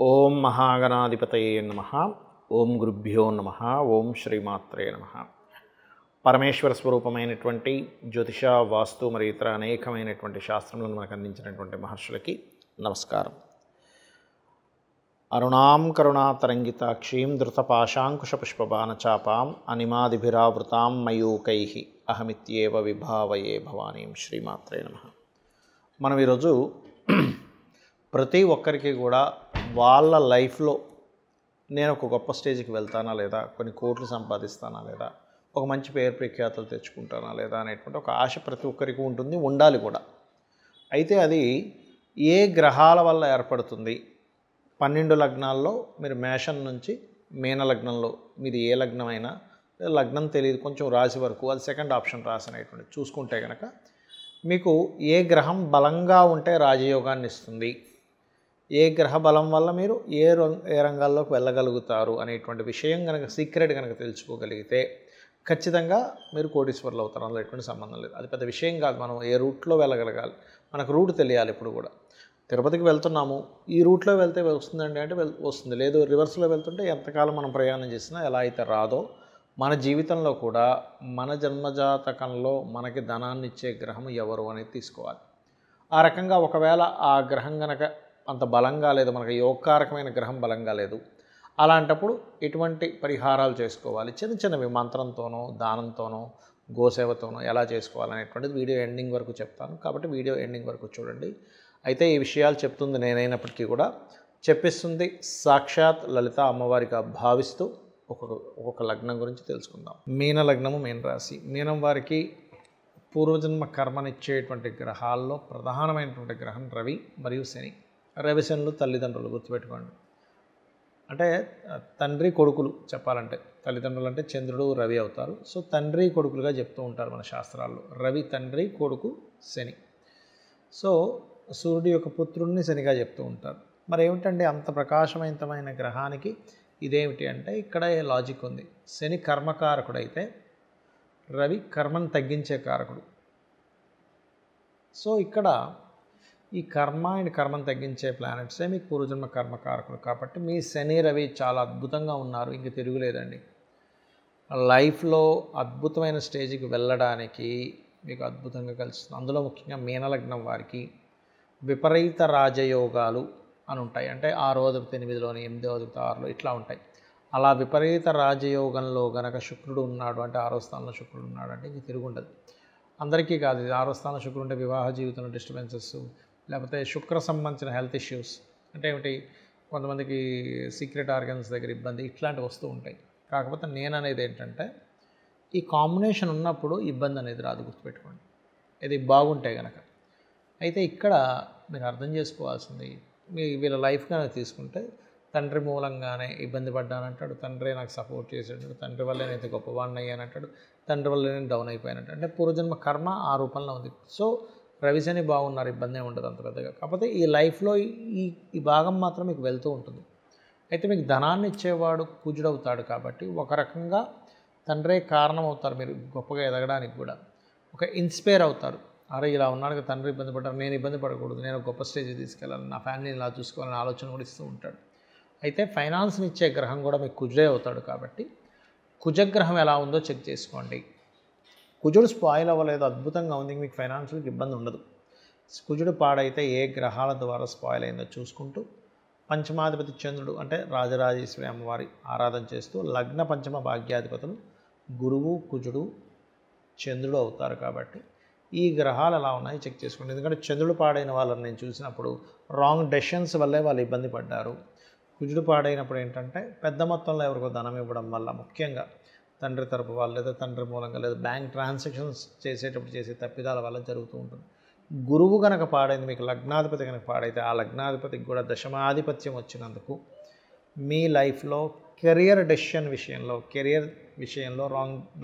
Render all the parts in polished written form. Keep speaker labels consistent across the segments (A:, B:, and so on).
A: ఓం మహాగణాధిపతయే నమః. ఓం గురుభ్యో నమః. ఓం శ్రీమాత్రే నమః. పరమేశ్వర స్వరూపమైనటువంటి జ్యోతిష, వాస్తు మరియు ఇతర అనేకమైనటువంటి శాస్త్రములను మనకు అందించినటువంటి మహర్షులకి నమస్కారం. అరుణాం కరుణాతరంగితాక్షీం ధృతపాశాంకుశపుష్పబాణచాపాం అనిమాదిభిరావృతాం మయూకైః అహమిత్యేవ విభావయే భవానీం. శ్రీమాత్రే నమః. మనం ఈరోజు ప్రతి ఒక్కరికి కూడా వాళ్ళ లైఫ్లో నేను ఒక గొప్ప స్టేజ్కి వెళ్తానా లేదా, కొన్ని కోట్లు సంపాదిస్తానా లేదా, ఒక మంచి పేరు ప్రఖ్యాతులు తెచ్చుకుంటానా లేదా అనేటువంటి ఒక ఆశ ప్రతి ఒక్కరికి ఉంటుంది, ఉండాలి కూడా. అయితే అది ఏ గ్రహాల వల్ల ఏర్పడుతుంది? 12 లగ్నాల్లో మీరు మేషం నుంచి మీన లగ్నంలో మీది ఏ లగ్నమైనా, లగ్నం తెలియదు, కొంచెం రాశి వరకు అది సెకండ్ ఆప్షన్ రాశి అనేటువంటి చూసుకుంటే కనుక మీకు ఏ గ్రహం బలంగా ఉంటే రాజయోగాన్ని ఇస్తుంది, ఏ గ్రహ బలం వల్ల మీరు ఏ రంగాల్లోకి వెళ్ళగలుగుతారు అనేటువంటి విషయం కనుక సీక్రెట్ కనుక తెలుసుకోగలిగితే ఖచ్చితంగా మీరు కోటీశ్వరులు అవుతారు. అందులో ఎటువంటి సంబంధం లేదు. అది పెద్ద విషయం కాదు. మనం ఏ రూట్లో వెళ్ళగలగాలి, మనకు రూట్ తెలియాలి. ఇప్పుడు కూడా తిరుపతికి వెళ్తున్నాము, ఈ రూట్లో వెళ్తే వస్తుందండి అంటే వస్తుంది, లేదు రివర్స్లో వెళ్తుంటే ఎంతకాలం మనం ప్రయాణం చేసినా ఎలా అయితే రాదో, మన జీవితంలో కూడా మన జన్మజాతకంలో మనకి ధనాన్ని ఇచ్చే గ్రహం ఎవరు అనేది తీసుకోవాలి. ఆ రకంగా ఒకవేళ ఆ గ్రహం కనుక అంత బలంగా లేదు, మనకి యోగకారకమైన గ్రహం బలంగా లేదు, అలాంటప్పుడు ఎటువంటి పరిహారాలు చేసుకోవాలి, చిన్న చిన్నవి మంత్రంతోనో దానంతోనో గోసేవతోనో ఎలా చేసుకోవాలనేటువంటిది వీడియో ఎండింగ్ వరకు చెప్తాను. కాబట్టి వీడియో ఎండింగ్ వరకు చూడండి. అయితే ఈ విషయాలు చెప్తుంది నేనైనప్పటికీ కూడా చెప్పిస్తుంది సాక్షాత్ లలిత అమ్మవారిగా భావిస్తూ ఒక్కొక్క లగ్నం గురించి తెలుసుకుందాం. మీన లగ్నము, మీన రాశి. మీనం వారికి పూర్వజన్మ కర్మనిచ్చేటువంటి గ్రహాల్లో ప్రధానమైనటువంటి గ్రహం రవి మరియు శని. రవి శనులు తల్లిదండ్రులు, గుర్తుపెట్టుకోండి. అంటే తండ్రి కొడుకులు చెప్పాలంటే, తల్లిదండ్రులు అంటే చంద్రుడు రవి అవుతారు. సో తండ్రి కొడుకులుగా చెప్తూ ఉంటారు మన శాస్త్రాల్లో. రవి తండ్రి, కొడుకు శని. సో సూర్యుడి యొక్క పుత్రుడిని శనిగా చెప్తూ ఉంటారు. మరి ఏమిటంటే అంత ప్రకాశవంతమైన గ్రహానికి ఇదేమిటి అంటే ఇక్కడ లాజిక్ ఉంది. శని కర్మకారకుడు అయితే రవి కర్మను తగ్గించే కారకుడు. సో ఇక్కడ ఈ కర్మ అండ్ కర్మను తగ్గించే ప్లానెట్సే మీకు పూర్వజన్మ కర్మకారకులు. కాబట్టి మీ శని రవి చాలా అద్భుతంగా ఉన్నారు, ఇంక తిరుగులేదండి. లైఫ్లో అద్భుతమైన స్టేజ్కి వెళ్ళడానికి మీకు అద్భుతంగా కలుస్తుంది. అందులో ముఖ్యంగా మీనలగ్నం వారికి విపరీత రాజయోగాలు అని ఉంటాయి. అంటే 6వ అధిపతి 8లోని, 8వ అధిపతి 6లో ఇట్లా ఉంటాయి. అలా విపరీత రాజయోగంలో గనక శుక్రుడు ఉన్నాడు అంటే, 6వ స్థానంలో శుక్రుడు ఉన్నాడు అంటే ఇంక తిరుగుండదు. అందరికీ కాదు, ఇది 6వ స్థానంలో శుక్రుడు ఉంటే వివాహ జీవితంలో డిస్టర్బెన్సెస్, లేకపోతే శుక్ర సంబంధించిన హెల్త్ ఇష్యూస్, అంటే ఏమిటి కొంతమందికి సీక్రెట్ ఆర్గన్స్ దగ్గర ఇబ్బంది, ఇట్లాంటివి వస్తూ ఉంటాయి. కాకపోతే నేను అనేది ఏంటంటే ఈ కాంబినేషన్ ఉన్నప్పుడు ఇబ్బంది అనేది రాదు, గుర్తుపెట్టుకోండి, ఇది బాగుంటే కనుక. అయితే ఇక్కడ మీరు అర్థం చేసుకోవాల్సింది, వీళ్ళ లైఫ్ కనుక తీసుకుంటే తండ్రి మూలంగానే ఇబ్బంది పడ్డానంటాడు, తండ్రి నాకు సపోర్ట్ చేసాడు, తండ్రి వల్లే నేను గొప్పవాడిని అయ్యానంటాడు, తండ్రి వల్లే నేను డౌన్ అయిపోయానంట. అంటే పూర్వజన్మ కర్మ ఆ రూపంలో ఉంది. సో రవిశని బాగున్నారు, ఇబ్బంది ఉండదు అంత పెద్దగా. కాకపోతే ఈ లైఫ్లో ఈ భాగం మాత్రం మీకు వెళ్తూ ఉంటుంది. అయితే మీకు ధనాన్ని ఇచ్చేవాడు కుజుడవుతాడు. కాబట్టి ఒక రకంగా తండ్రే కారణం అవుతారు మీరు గొప్పగా ఎదగడానికి కూడా. ఒక ఇన్స్పైర్ అవుతారు, అరే ఇలా ఉన్నాడు తండ్రి ఇబ్బంది పడ్డారు, నేను ఇబ్బంది పడకూడదు, నేను గొప్ప స్టేజ్కి తీసుకెళ్ళాలి, నా ఫ్యామిలీని ఇలా చూసుకోవాలని ఆలోచన కూడా ఇస్తూ ఉంటాడు. అయితే ఫైనాన్స్ని ఇచ్చే గ్రహం కూడా మీకు కుజుడే అవుతాడు. కాబట్టి కుజగ్రహం ఎలా ఉందో చెక్ చేసుకోండి. కుజుడు స్పాయిల్ అవ్వలేదు, అద్భుతంగా ఉంది, మీకు ఫైనాన్షియల్కి ఇబ్బంది ఉండదు. కుజుడు పాడైతే ఏ గ్రహాల ద్వారా స్పాయిల్ అయిందో చూసుకుంటూ పంచమాధిపతి చంద్రుడు అంటే రాజరాజేశ్వరి అమ్మవారి ఆరాధన చేస్తూ లగ్న పంచమ భాగ్యాధిపతులు గురువు, కుజుడు, చంద్రుడు అవుతారు. కాబట్టి ఈ గ్రహాలు ఎలా ఉన్నాయి చెక్ చేసుకోండి. ఎందుకంటే చంద్రుడు పాడైన వాళ్ళని నేను చూసినప్పుడు రాంగ్ డెసిషన్స్ వల్లే వాళ్ళు ఇబ్బంది పడ్డారు. కుజుడు పాడైనప్పుడు ఏంటంటే పెద్ద మొత్తంలో ఎవరికో ధనం ఇవ్వడం వల్ల, ముఖ్యంగా తండ్రి తరపు వాళ్ళు లేదా తండ్రి మూలంగా లేదా బ్యాంక్ ట్రాన్సాక్షన్స్ చేసేటప్పుడు చేసే తప్పిదాల వల్ల జరుగుతూ ఉంటుంది. గురువు కనుక పాడైంది, మీకు లగ్నాధిపతి కనుక పాడైతే ఆ లగ్నాధిపతికి కూడా దశమాధిపత్యం వచ్చినందుకు మీ లైఫ్లో కెరియర్ డెసిషన్ విషయంలో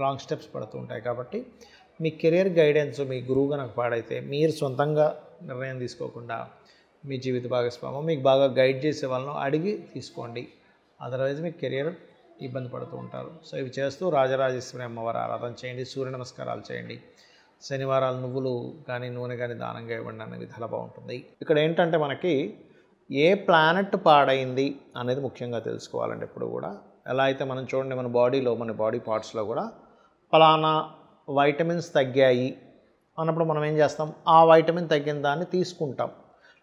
A: రాంగ్ స్టెప్స్ పడుతూ ఉంటాయి. కాబట్టి మీ కెరియర్ గైడెన్స్ మీ గురువు కనుక పాడైతే మీరు సొంతంగా నిర్ణయం తీసుకోకుండా మీ జీవిత భాగస్వామ్యం మీకు బాగా గైడ్ చేసే వాళ్ళను అడిగి తీసుకోండి. అదర్వైజ్ మీ కెరియర్ ఇబ్బంది పడుతూ ఉంటారు. సో ఇవి చేస్తూ రాజరాజేశ్వరి అమ్మవారి ఆరాధన చేయండి, సూర్య నమస్కారాలు చేయండి, శనివారాలు నువ్వులు కానీ నూనె కానీ దానంగా ఇవ్వండి అనే విధాలు బాగుంటుంది. ఇక్కడ ఏంటంటే మనకి ఏ ప్లానెట్ పాడైంది అనేది ముఖ్యంగా తెలుసుకోవాలండి ఎప్పుడు కూడా. ఎలా అయితే మనం చూడండి మన బాడీలో, మన బాడీ పార్ట్స్లో కూడా ఫలానా వైటమిన్స్ తగ్గాయి అన్నప్పుడు మనం ఏం చేస్తాం, ఆ వైటమిన్ తగ్గిన దాన్ని తీసుకుంటాం.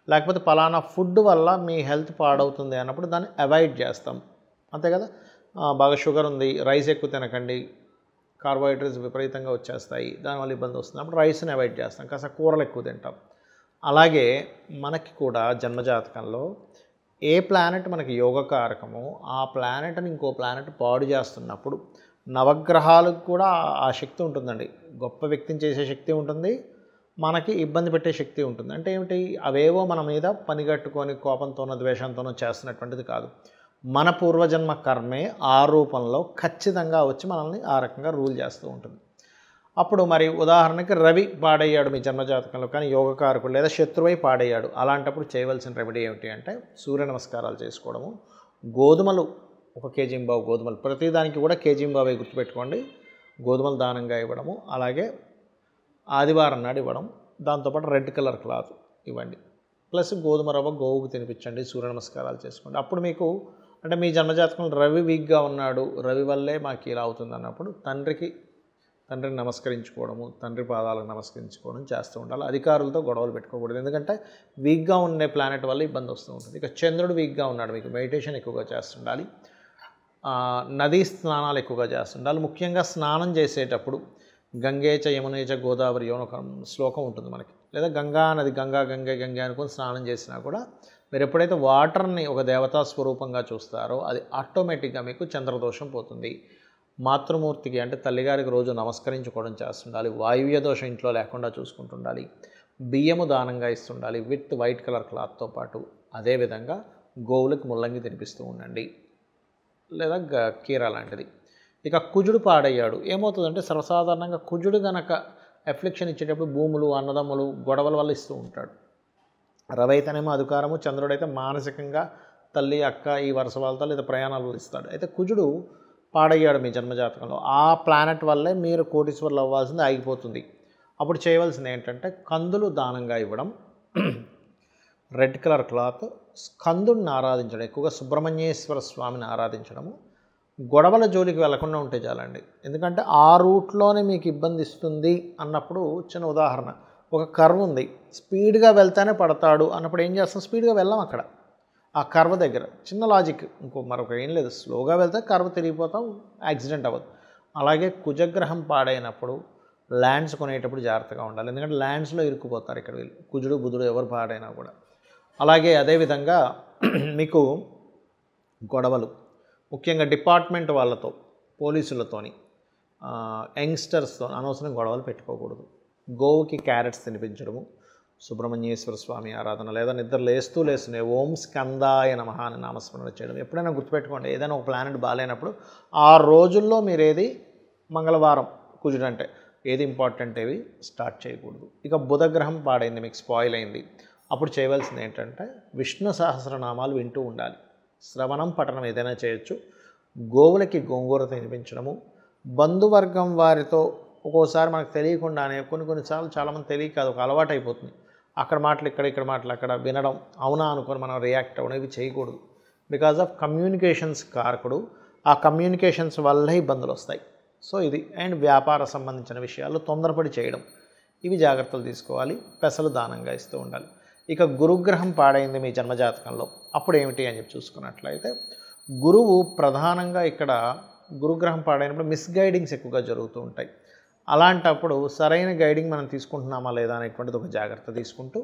A: లేకపోతే ఫలానా ఫుడ్ వల్ల మీ హెల్త్ పాడవుతుంది అన్నప్పుడు దాన్ని అవాయిడ్ చేస్తాం, అంతే కదా. బాగా షుగర్ ఉంది, రైస్ ఎక్కువ తినకండి, కార్బోహైడ్రేట్స్ విపరీతంగా వచ్చేస్తాయి, దానివల్ల ఇబ్బంది వస్తుంది, అప్పుడు రైస్ని అవాయిడ్ చేస్తాం, కాస్త కూరలు ఎక్కువ తింటాం. అలాగే మనకి కూడా జన్మజాతకంలో ఏ ప్లానెట్ మనకి యోగకారకమో ఆ ప్లానెట్ని ఇంకో ప్లానెట్ పాడు చేస్తున్నప్పుడు నవగ్రహాలకు కూడా ఆ శక్తి ఉంటుందండి. గొప్ప వ్యక్తిని చేసే శక్తి ఉంటుంది, మనకి ఇబ్బంది పెట్టే శక్తి ఉంటుంది. అంటే ఏమిటి, అవేవో మన మీద పనిగట్టుకొని కోపంతోనో ద్వేషంతోనో చేస్తున్నటువంటిది కాదు. మన పూర్వజన్మ కర్మే ఆ రూపంలో ఖచ్చితంగా వచ్చి మనల్ని ఆ రకంగా రూల్ చేస్తూ ఉంటుంది. అప్పుడు మరి ఉదాహరణకి రవి పాడయ్యాడు మీ జన్మజాతకంలో, కానీ యోగకారకుడు లేదా శత్రువై పాడయ్యాడు. అలాంటప్పుడు చేయవలసిన రెమెడీ ఏమిటి అంటే సూర్య నమస్కారాలు చేసుకోవడము, గోధుమలు 1 కేజీంబావు గోధుమలు, ప్రతిదానికి కూడా కేజీంబావే గుర్తుపెట్టుకోండి, గోధుమలు దానంగా ఇవ్వడము, అలాగే ఆదివారం నాడు ఇవ్వడం, దాంతోపాటు రెడ్ కలర్ క్లాత్ ఇవ్వండి, ప్లస్ గోధుమ రవ్వ గోవుకు తినిపించండి, సూర్య నమస్కారాలు చేసుకోండి. అప్పుడు మీకు అంటే మీ జన్మజాతకంలో రవి వీక్గా ఉన్నాడు, రవి వల్లే మాకు ఇలా అవుతుంది అన్నప్పుడు తండ్రిని నమస్కరించుకోవడము, తండ్రి పాదాలకు నమస్కరించుకోవడం చేస్తూ ఉండాలి. అధికారులతో గొడవలు పెట్టుకోకూడదు, ఎందుకంటే వీక్గా ఉండే ప్లానెట్ వల్ల ఇబ్బంది వస్తూ ఉంటుంది. ఇక చంద్రుడు వీక్గా ఉన్నాడు, మీకు మెడిటేషన్ ఎక్కువగా చేస్తుండాలి, నదీ స్నానాలు ఎక్కువగా చేస్తుండాలి. ముఖ్యంగా స్నానం చేసేటప్పుడు గంగేచ యమునేచ గోదావరి అని ఒక శ్లోకం ఉంటుంది మనకి, లేదా గంగా నది, గంగే అనుకొని స్నానం చేసినా కూడా మీరు ఎప్పుడైతే వాటర్ని ఒక దేవతా స్వరూపంగా చూస్తారో అది ఆటోమేటిక్గా మీకు చంద్రదోషం పోతుంది. మాతృమూర్తికి అంటే తల్లిగారికి రోజు నమస్కరించుకోవడం చేస్తుండాలి, వాయువ్య దోషం ఇంట్లో లేకుండా చూసుకుంటుండాలి, బియ్యము దానంగా ఇస్తుండాలి విత్ వైట్ కలర్ క్లాత్తో పాటు. అదేవిధంగా గోవులకు ముల్లంగి తినిపిస్తూ ఉండండి, లేదా కీర లాంటిది. ఇక కుజుడు పాడయ్యాడు, ఏమవుతుందంటే సర్వసాధారణంగా కుజుడు గనక ఎఫ్లిక్షన్ ఇచ్చేటప్పుడు భూములు, అన్నదమ్ములు, గొడవల వల్ల ఇస్తూ ఉంటాడు. రవి అయితేనేమో అధికారము, చంద్రుడైతే మానసికంగా తల్లి, అక్క, ఈ వరుస వాళ్ళతో లేదా ప్రయాణాలు ఇస్తాడు. అయితే కుజుడు పాడయ్యాడు మీ జన్మజాతకంలో, ఆ ప్లానెట్ వల్లే మీరు కోటీశ్వర్లు అవ్వాల్సింది ఆగిపోతుంది. అప్పుడు చేయవలసింది ఏంటంటే కందులు దానంగా ఇవ్వడం, రెడ్ కలర్ క్లాత్, స్కందుడిని ఆరాధించడం, ఎక్కువగా సుబ్రహ్మణ్యేశ్వర స్వామిని ఆరాధించడము, గొడవల జోలికి వెళ్లకుండా ఉంటే చాలండి. ఎందుకంటే ఆ రూట్లోనే మీకు ఇబ్బంది ఇస్తుంది అన్నప్పుడు, చిన్న ఉదాహరణ, ఒక కర్వ్ ఉంది, స్పీడ్గా వెళ్తానే పడతాడు అన్నప్పుడు ఏం చేస్తాం, స్పీడ్గా వెళ్ళాం అక్కడ ఆ కర్వ్ దగ్గర. చిన్న లాజిక్, మరొక ఏం లేదు, స్లోగా వెళ్తే కర్వ్ తిరిగిపోతాం, యాక్సిడెంట్ అవ్వదు. అలాగే కుజగ్రహం పాడైనప్పుడు ల్యాండ్స్ కొనేటప్పుడు జాగ్రత్తగా ఉండాలి, ఎందుకంటే ల్యాండ్స్లో ఇరుక్కుపోతారు ఇక్కడ వీళ్ళు, కుజుడు బుధుడు ఎవరు పాడైనా కూడా. అలాగే అదేవిధంగా మీకు గొడవలు, ముఖ్యంగా డిపార్ట్మెంట్ వాళ్ళతో, పోలీసులతోని, యంగ్స్టర్స్తో అనవసరం గొడవలు పెట్టుకోకూడదు. గోవుకి క్యారెట్స్ తినిపించడము, సుబ్రహ్మణ్యేశ్వర స్వామి ఆరాధన, లేదా నిద్ర లేస్తూనే ఓం స్కందాయ నమః అని నామస్మరణ చేయడం. ఎప్పుడైనా గుర్తుపెట్టుకోండి, ఏదైనా ఒక ప్లానెట్ బాగాలేనప్పుడు ఆ రోజుల్లో మీరు ఏది మంగళవారం కుజుడు అంటే ఏది ఇంపార్టెంట్ ఏవి స్టార్ట్ చేయకూడదు. ఇక బుధగ్రహం పాడైంది, మీకు స్పాయిల్ అయింది, అప్పుడు చేయవలసింది ఏంటంటే విష్ణు సహస్రనామాలు వింటూ ఉండాలి, శ్రవణం పఠనం ఏదైనా చేయొచ్చు, గోవులకి గోంగూర తినిపించడము, బంధువర్గం వారితో ఒక్కోసారి మనకు తెలియకుండానే కొన్నిసార్లు చాలామంది తెలియక అది ఒక అలవాటు అయిపోతుంది, అక్కడ మాటలు ఇక్కడ మాటలు అక్కడ వినడం, అవునా అనుకొని మనం రియాక్ట్ అవ్వడం, ఇవి చేయకూడదు. బికాజ్ ఆఫ్ కమ్యూనికేషన్స్ కారకుడు, ఆ కమ్యూనికేషన్స్ వల్లే ఇబ్బందులు వస్తాయి. సో ఇది. అండ్ వ్యాపార సంబంధించిన విషయాల్లో తొందరపడి చేయడం, ఇవి జాగ్రత్తలు తీసుకోవాలి, పెసలు దానంగా ఇస్తూ ఉండాలి. ఇక గురుగ్రహం పాడైంది మీ జన్మజాతకంలో, అప్పుడు ఏమిటి అని చెప్పి చూసుకున్నట్లయితే గురువు ప్రధానంగా ఇక్కడ గురుగ్రహం పాడైనప్పుడు మిస్గైడింగ్స్ ఎక్కువగా జరుగుతూ ఉంటాయి. అలాంటప్పుడు సరైన గైడింగ్ మనం తీసుకుంటున్నామా లేదా అనేటువంటిది ఒక జాగ్రత్త తీసుకుంటూ,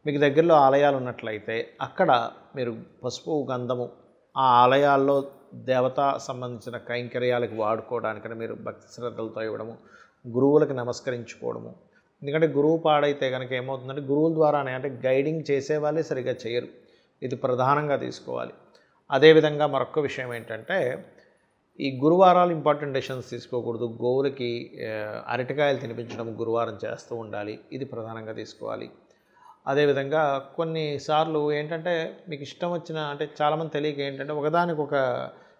A: మీకు దగ్గరలో ఆలయాలు ఉన్నట్లయితే అక్కడ మీరు పసుపు, గంధము ఆ ఆలయాల్లో దేవతా సంబంధించిన కైంకర్యాలకు వాడుకోవడానికని మీరు భక్తి శ్రద్ధలతో ఇవ్వడము, గురువులకు నమస్కరించుకోవడము. ఎందుకంటే గురువు పాడైతే కనుక ఏమవుతుందంటే గురువుల ద్వారానే, అంటే గైడింగ్ చేసేవాళ్ళే సరిగ్గా చేయరు, ఇది ప్రధానంగా తీసుకోవాలి. అదేవిధంగా మరొక విషయం ఏంటంటే ఈ గురువారాలు ఇంపార్టెంట్ డెసిషన్స్ తీసుకోకూడదు, గోవులకి అరటికాయలు తినిపించడం గురువారం చేస్తూ ఉండాలి, ఇది ప్రధానంగా తీసుకోవాలి. అదేవిధంగా కొన్నిసార్లు ఏంటంటే మీకు ఇష్టం వచ్చిన, అంటే చాలామంది తెలియక ఏంటంటే ఒకదానికొక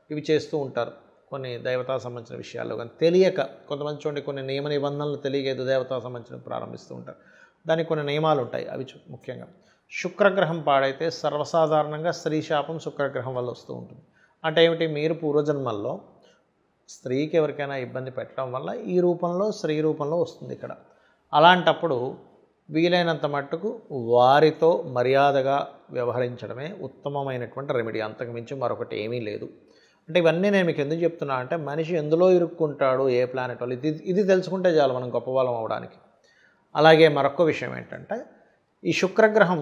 A: ఇవి చేస్తూ ఉంటారు, కొన్ని దేవతా సంబంధించిన విషయాల్లో కానీ తెలియక. కొంతమంది చూడండి కొన్ని నియమ నిబంధనలు తెలియక ఏదో దేవతా సంబంధించిన ప్రారంభిస్తూ ఉంటారు, దానికి కొన్ని నియమాలు ఉంటాయి, అవి ముఖ్యంగా శుక్రగ్రహం పాడైతే సర్వసాధారణంగా స్త్రీ శాపం శుక్రగ్రహం వల్ల వస్తూ ఉంటుంది. అంటే ఏమిటి, మీరు పూర్వజన్మల్లో స్త్రీకి ఎవరికైనా ఇబ్బంది పెట్టడం వల్ల ఈ రూపంలో స్త్రీ రూపంలో వస్తుంది ఇక్కడ. అలాంటప్పుడు వీలైనంత మట్టుకు వారితో మర్యాదగా వ్యవహరించడమే ఉత్తమమైనటువంటి రెమెడీ. అంతకుమించి మరొకటి ఏమీ లేదు. అంటే ఇవన్నీ నేను మీకు ఎందుకు చెప్తున్నా అంటే మనిషి ఎందులో ఇరుక్కుంటాడు, ఏ ప్లానెట్ వాళ్ళు, ఇది తెలుసుకుంటే చాలు మనం గొప్పవాళ్ళం అవడానికి. అలాగే మరొక విషయం ఏంటంటే ఈ శుక్రగ్రహం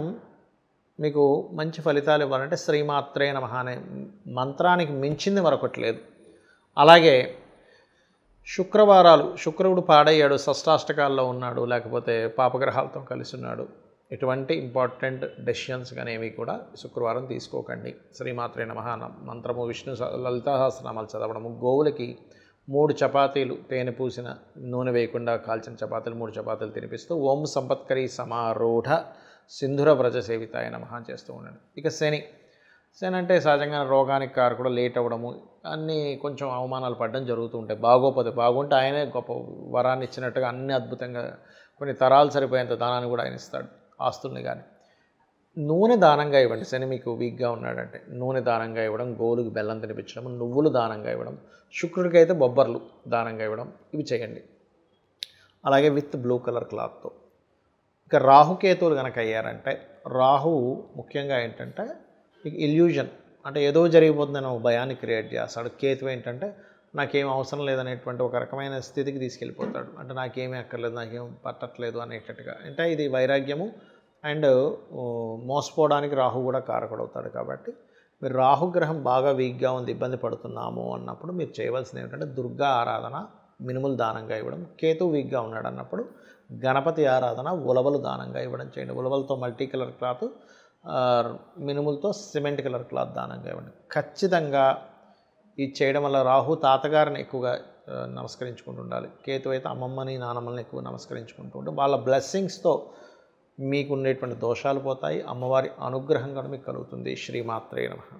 A: మీకు మంచి ఫలితాలు ఇవ్వాలంటే శ్రీమాత్రే నమః అనే మంత్రానికి మించింది మరొకటి లేదు. అలాగే శుక్రవారాలు, శుక్రుడు పాడయ్యాడు, షష్టాష్టకాల్లో ఉన్నాడు, లేకపోతే పాపగ్రహాలతో కలిసి ఉన్నాడు, ఎటువంటి ఇంపార్టెంట్ డెసిషన్స్ కానీ ఏవి కూడా శుక్రవారం తీసుకోకండి. శ్రీమాత్రే నమః మంత్రము, విష్ణు లలితా సహస్రనామాలు చదవడము, గోవులకి 3 చపాతీలు తేనె పూసిన నూనె వేయకుండా కాల్చిన చపాతీలు 3 చపాతీలు తినిపిస్తూ ఓం సంపత్కరీ సమారూఢ సింధుర వ్రజ సేవితాయ నమః చేస్తూ ఉండండి. ఇక శని అంటే సహజంగా రోగానికి కారకుడు, లేట్ అవ్వడము, అన్నీ కొంచెం అవమానాలు పడడం జరుగుతూ ఉంటాయి. బాగోపోతే బాగుంటే ఆయనే గొప్ప వరాన్ని ఇచ్చినట్టుగా అన్ని అద్భుతంగా కొన్ని తరాలు సరిపోయేంత దానాన్ని కూడా ఆయన ఇస్తాడు, ఆస్తుల్ని. కానీ నూనె దానంగా ఇవ్వండి. శని మీకు వీక్గా ఉన్నాడంటే నూనె దానంగా ఇవ్వడం, గోవులకు బెల్లం తినిపించడం, నువ్వులు దానంగా ఇవ్వడం, శుక్రుడికి అయితే బొబ్బర్లు దానంగా ఇవ్వడం, ఇవి చేయండి. అలాగే విత్ బ్లూ కలర్ క్లాత్తో. ఇక రాహుకేతువులు కనుక అయ్యారంటే రాహువు ముఖ్యంగా ఏంటంటే ఇల్యూజన్, అంటే ఏదో జరిగిపోతుందని ఒక భయాన్ని క్రియేట్ చేస్తాడు. కేతు ఏంటంటే నాకేం అవసరం లేదనేటువంటి ఒక రకమైన స్థితికి తీసుకెళ్ళిపోతాడు. అంటే నాకేమీ అక్కర్లేదు, నాకేం పట్టట్లేదు అనేటట్టుగా. అంటే ఇది వైరాగ్యము అండ్ మోసపోవడానికి రాహు కూడా కారకుడవుతాడు. కాబట్టి మీరు రాహుగ్రహం బాగా వీక్గా ఉంది, ఇబ్బంది పడుతున్నాము అన్నప్పుడు మీరు చేయవలసింది ఏంటంటే దుర్గా ఆరాధన, మినుములు దానంగా ఇవ్వడం. కేతు వీక్గా ఉన్నాడు అన్నప్పుడు గణపతి ఆరాధన, ఉలవలు దానంగా ఇవ్వడం చేయండి. ఉలవలతో మల్టీ కలర్ క్లాత్, మినుములతో సిమెంట్ కలర్ క్లాత్ దానంగా ఇవ్వండి. ఖచ్చితంగా ఇది చేయడం వల్ల రాహు తాతగారిని ఎక్కువగా నమస్కరించుకుంటూ ఉండాలి. కేతు అయితే అమ్మమ్మని నానమ్మని ఎక్కువ నమస్కరించుకుంటూ ఉంటే వాళ్ళ బ్లెస్సింగ్స్తో మీకు ఉండేటువంటి దోషాలు పోతాయి. అమ్మవారి అనుగ్రహం కూడా మీకు కలుగుతుంది. శ్రీమాత్రే నమః.